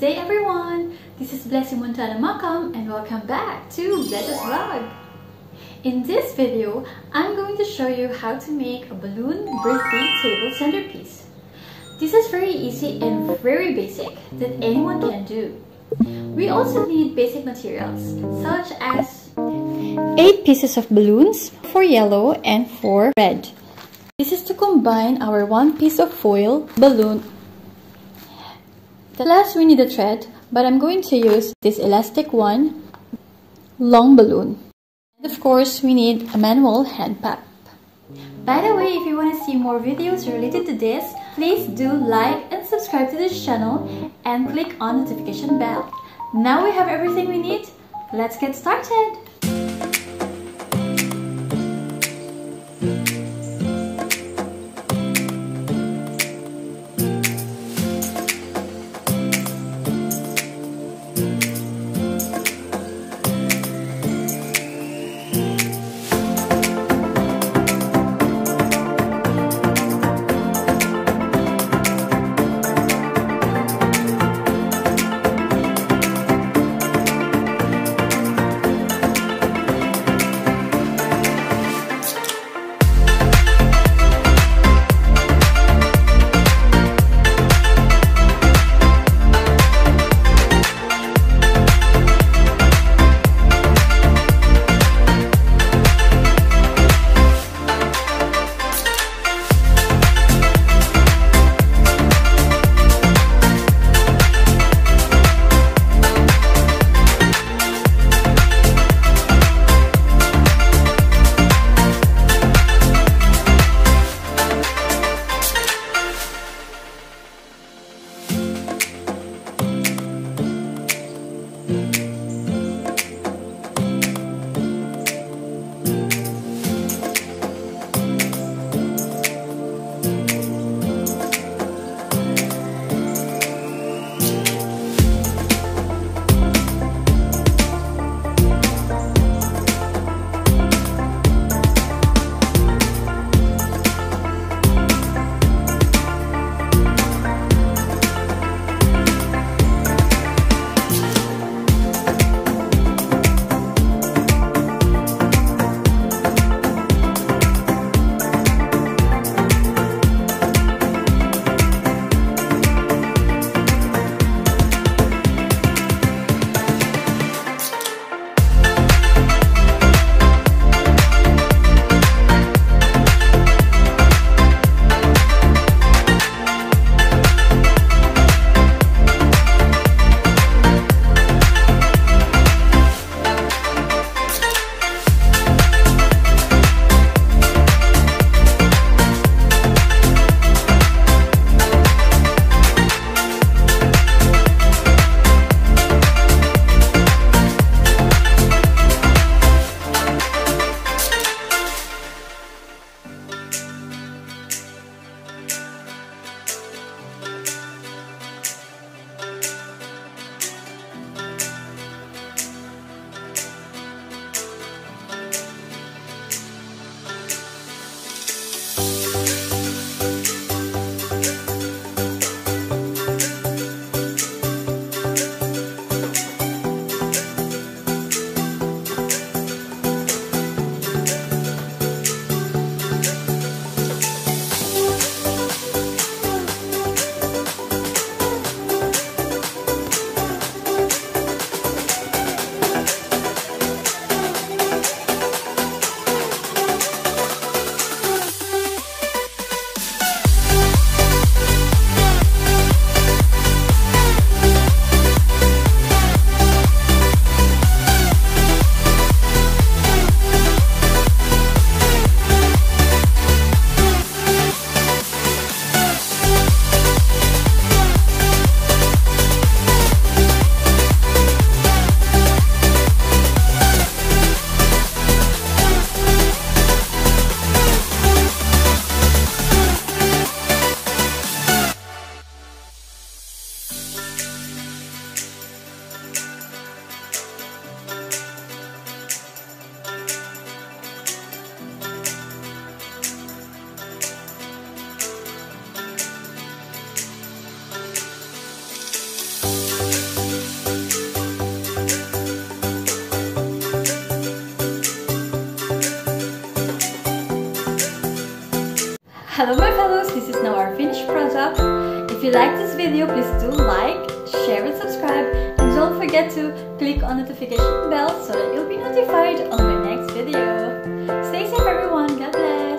day everyone! This is Blessy Montana Makam and welcome back to Blessy'sVlog. In this video, I'm going to show you how to make a balloon birthday table centerpiece. This is very easy and very basic that anyone can do. We also need basic materials such as 8 pieces of balloons, 4 yellow and 4 red. This is to combine our 1 piece of foil balloon. Last, we need a thread, but I'm going to use this elastic one, long balloon. And of course, we need a manual hand pap. By the way, if you want to see more videos related to this, please do like and subscribe to this channel and click on the notification bell. Now we have everything we need. Let's get started! my fellows, this is now our finished product. If you like this video, please do like, share and subscribe, and don't forget to click on the notification bell so that you'll be notified on my next video. Stay safe everyone, God bless!